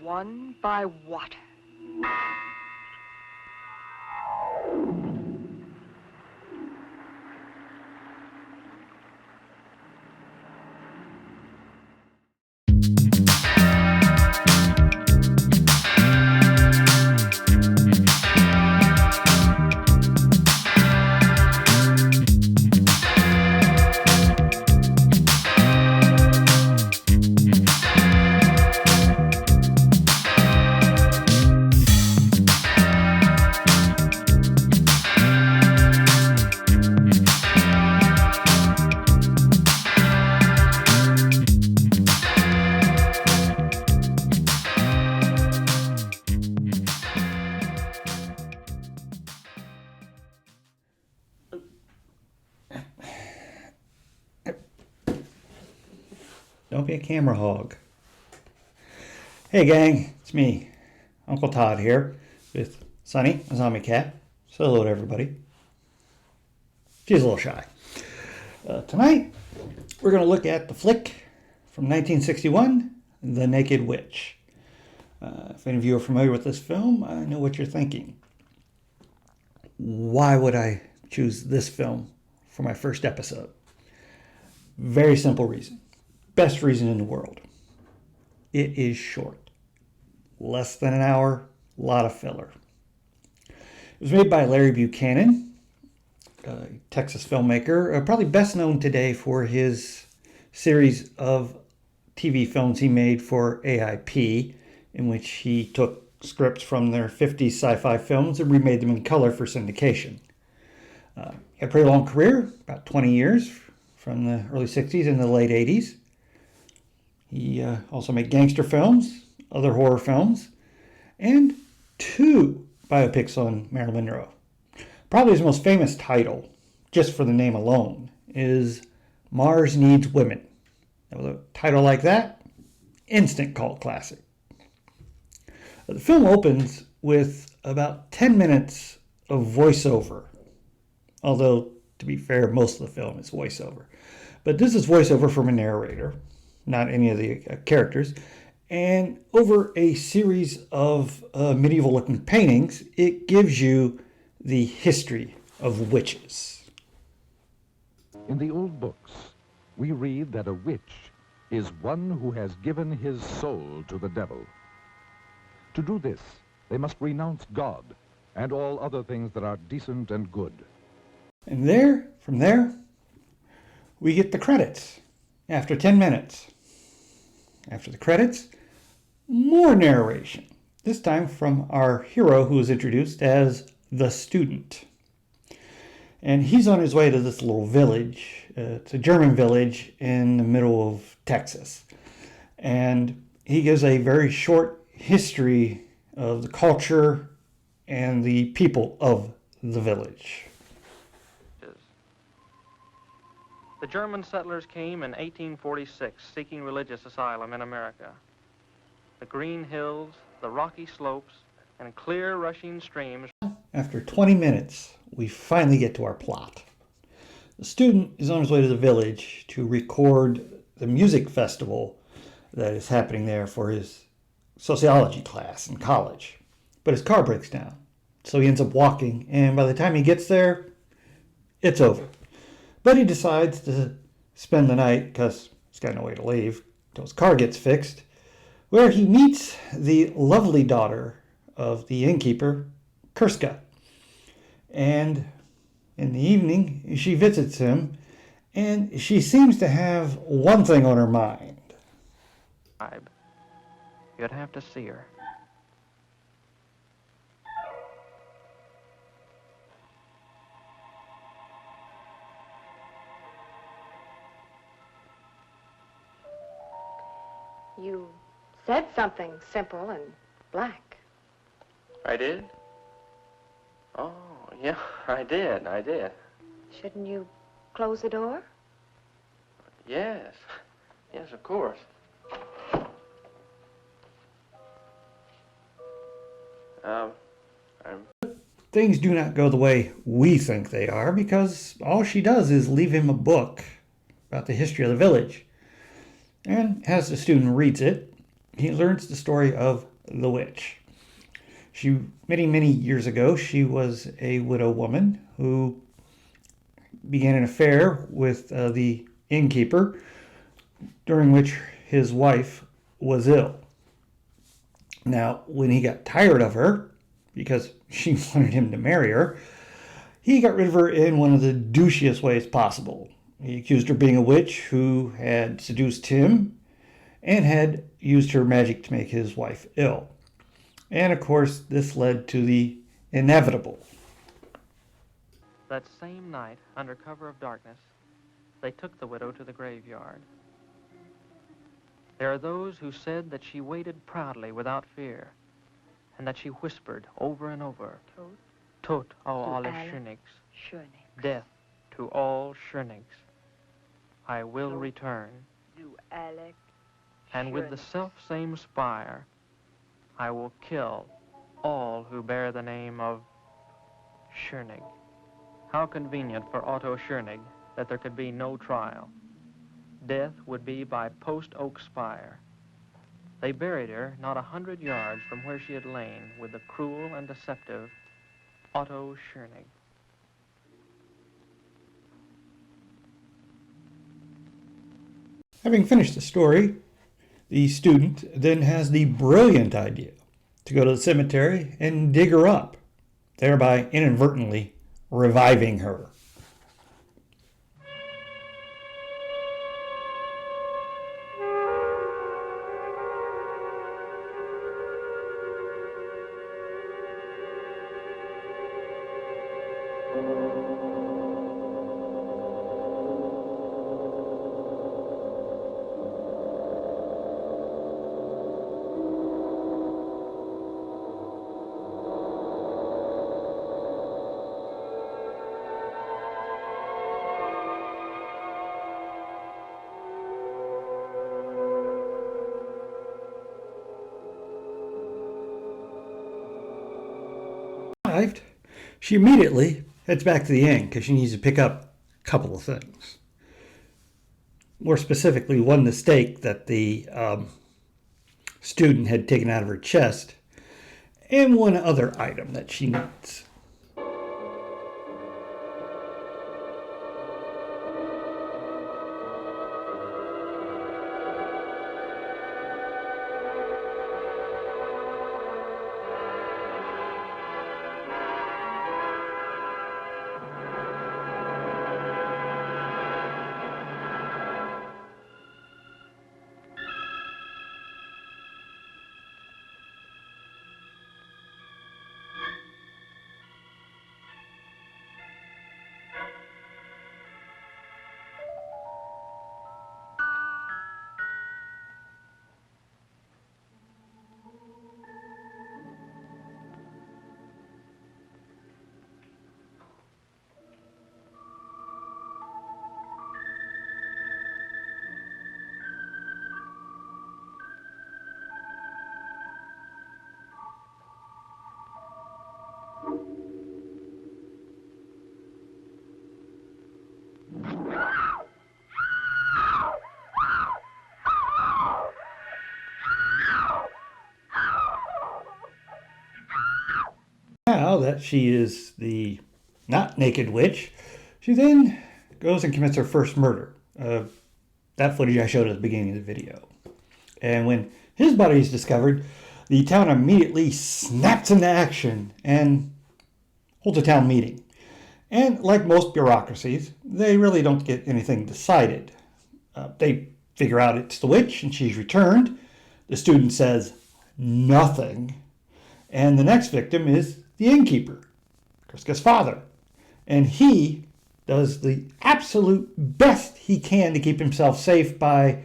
One by what? Don't be a camera hog. Hey gang, it's me, Uncle Todd here with Sunny, a zombie cat. Say hello to everybody. She's a little shy. Tonight, we're going to look at the flick from 1961, The Naked Witch. If any of you are familiar with this film, I know what you're thinking. Why would I choose this film for my first episode? Very simple reason. Best reason in the world. It is short. Less than an hour, a lot of filler. It was made by Larry Buchanan, a Texas filmmaker, probably best known today for his series of TV films he made for AIP, in which he took scripts from their 50s sci-fi films and remade them in color for syndication. He had a pretty long career, about 20 years, from the early 60s and the late 80s. He also made gangster films, other horror films, and 2 biopics on Marilyn Monroe. Probably his most famous title, just for the name alone, is Mars Needs Women. Now, with a title like that, instant cult classic. The film opens with about 10 minutes of voiceover, although, to be fair, most of the film is voiceover. But this is voiceover from a narrator, not any of the characters, and over a series of medieval-looking paintings, it gives you the history of witches. In the old books, we read that a witch is one who has given his soul to the devil. To do this, they must renounce God and all other things that are decent and good. And from there, we get the credits after 10 minutes. After the credits, more narration, this time from our hero who is introduced as the student. And he's on his way to this little village. It's a German village in the middle of Texas. And he gives a very short history of the culture and the people of the village. The German settlers came in 1846 seeking religious asylum in America. The green hills, the rocky slopes, and clear rushing streams. After 20 minutes, we finally get to our plot. The student is on his way to the village to record the music festival that is happening there for his sociology class in college. But his car breaks down, so he ends up walking, and by the time he gets there, it's over. But he decides to spend the night, because he's got no way to leave, until his car gets fixed, where he meets the lovely daughter of the innkeeper, Kurska. And in the evening, she visits him, and she seems to have one thing on her mind. You'd have to see her. You said something simple and black. I did? Oh, yeah, I did. Shouldn't you close the door? Yes, of course. Things do not go the way we think they are, because all she does is leave him a book about the history of the village. And as the student reads it, he learns the story of the witch. Many years ago, she was a widow woman who began an affair with the innkeeper, during which his wife was ill. Now, when he got tired of her, because she wanted him to marry her, he got rid of her in one of the douchiest ways possible. He accused her of being a witch who had seduced him and had used her magic to make his wife ill. And of course, this led to the inevitable. That same night, under cover of darkness, they took the widow to the graveyard. There are those who said that she waited proudly without fear, and that she whispered over and over, Tot au alle Schönigs, death to all Schönigs. I will return, and with the self-same spire, I will kill all who bear the name of Schönig. How convenient for Otto Schönig that there could be no trial. Death would be by post-oak spire. They buried her not 100 yards from where she had lain with the cruel and deceptive Otto Schönig. Having finished the story, the student then has the brilliant idea to go to the cemetery and dig her up, thereby inadvertently reviving her. She immediately heads back to the inn because she needs to pick up a couple of things. More specifically, one, the stake that the student had taken out of her chest, and one other item that she needs. Now that she is the not naked witch, she then goes and commits her first murder. That footage I showed at the beginning of the video. And when his body is discovered, the town immediately snaps into action and holds a town meeting. And like most bureaucracies, they really don't get anything decided. They figure out it's the witch and she's returned. The student says nothing. And the next victim is the innkeeper, Kriska's father. And he does the absolute best he can to keep himself safe by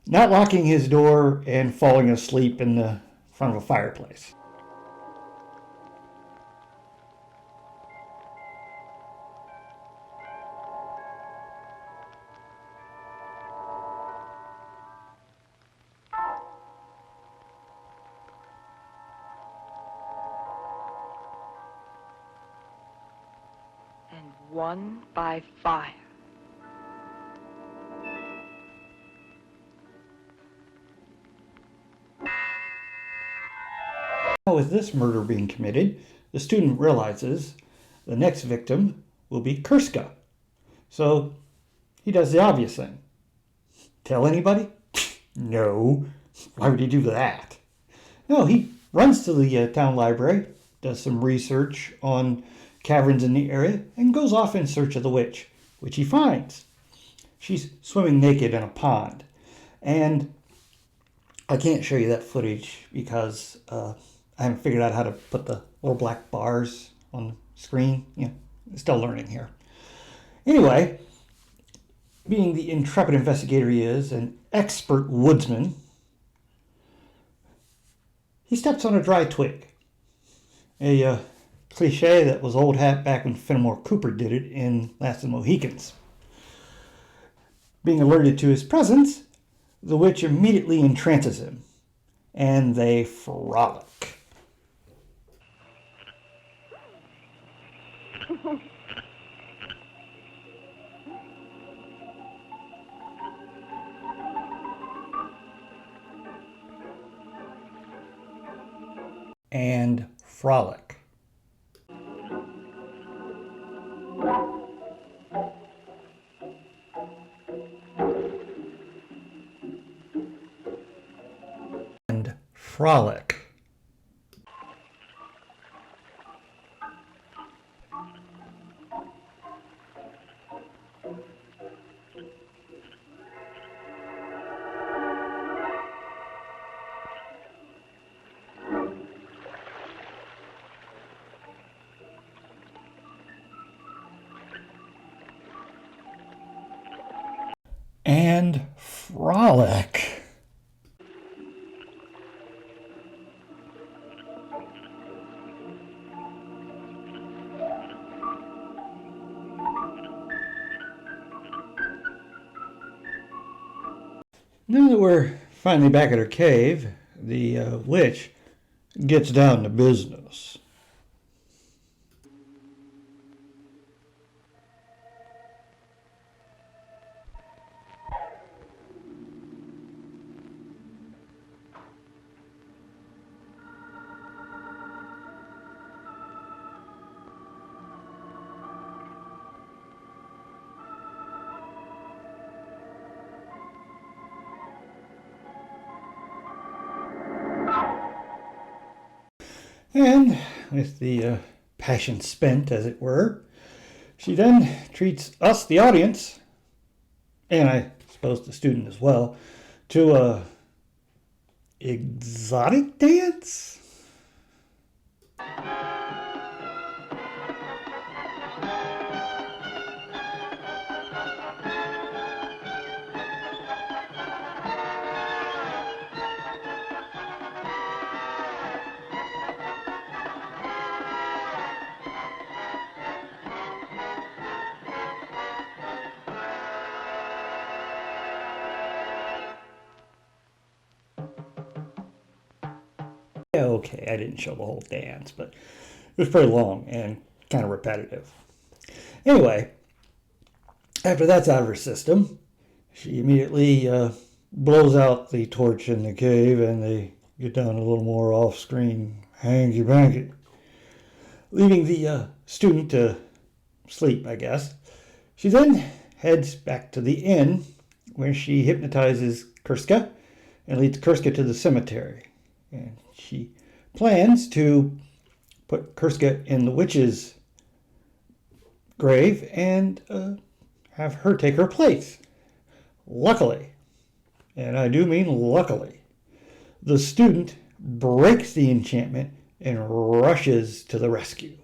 not locking his door and falling asleep in the front of a fireplace. And one by fire. Now, with this murder being committed, the student realizes the next victim will be Kurska. So he does the obvious thing. Tell anybody? No. Why would he do that? No, he runs to the town library, does some research on caverns in the area, and goes off in search of the witch, which he finds. She's swimming naked in a pond. And I can't show you that footage because I haven't figured out how to put the little black bars on the screen. Still learning here. Anyway, being the intrepid investigator he is, an expert woodsman, he steps on a dry twig. A cliche that was old hat back when Fenimore Cooper did it in Last of the Mohicans. Being alerted to his presence, the witch immediately entrances him, and they frolic. And frolic. And frolic. And frolic. Now that we're finally back at her cave, the witch gets down to business. And with the passion spent, as it were, she then treats us, the audience, and I suppose the student as well, to a exotic dance? Okay, I didn't show the whole dance, but it was pretty long and kind of repetitive. Anyway, after that's out of her system, she immediately blows out the torch in the cave and they get down a little more off-screen hanky-panky, leaving the student to sleep, I guess. She then heads back to the inn where she hypnotizes Kurska and leads Kurska to the cemetery. And she plans to put Kurska in the witch's grave and have her take her place. Luckily, and I do mean luckily, the student breaks the enchantment and rushes to the rescue.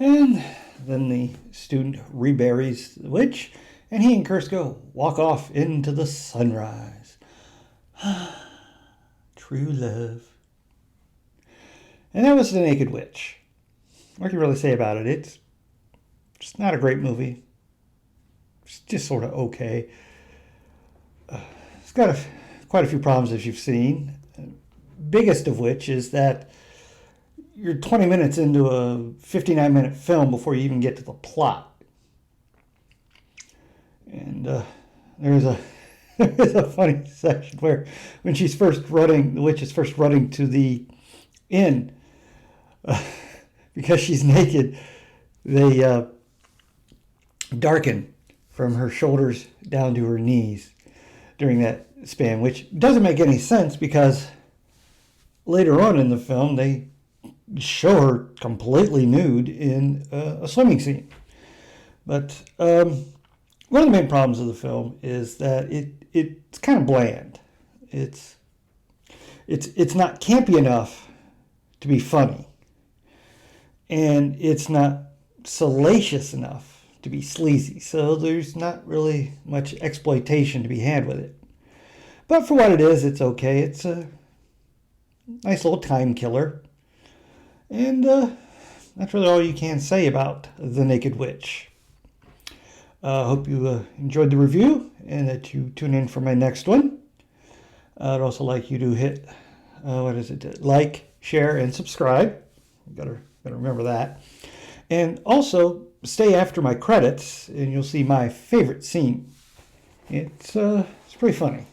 And then the student reburies the witch, and he and Kurska walk off into the sunrise. True love. And that was The Naked Witch. What can you really say about it? It's It's not a great movie. It's just sort of okay. It's got quite a few problems, as you've seen. Biggest of which is that you're 20 minutes into a 59-minute film before you even get to the plot. And there's a funny section where when the witch is first running to the inn, because she's naked, they darken from her shoulders down to her knees during that span, which doesn't make any sense because later on in the film they show her completely nude in a swimming scene. But one of the main problems of the film is that it's kind of bland. It's not campy enough to be funny, and it's not salacious enough to be sleazy. So there's not really much exploitation to be had with it. But for what it is, it's okay. It's a nice little time killer. And that's really all you can say about The Naked Witch. I hope you enjoyed the review and that you tune in for my next one. I'd also like you to hit, like, share, and subscribe. Gotta remember that. And also, stay after my credits and you'll see my favorite scene. It's pretty funny.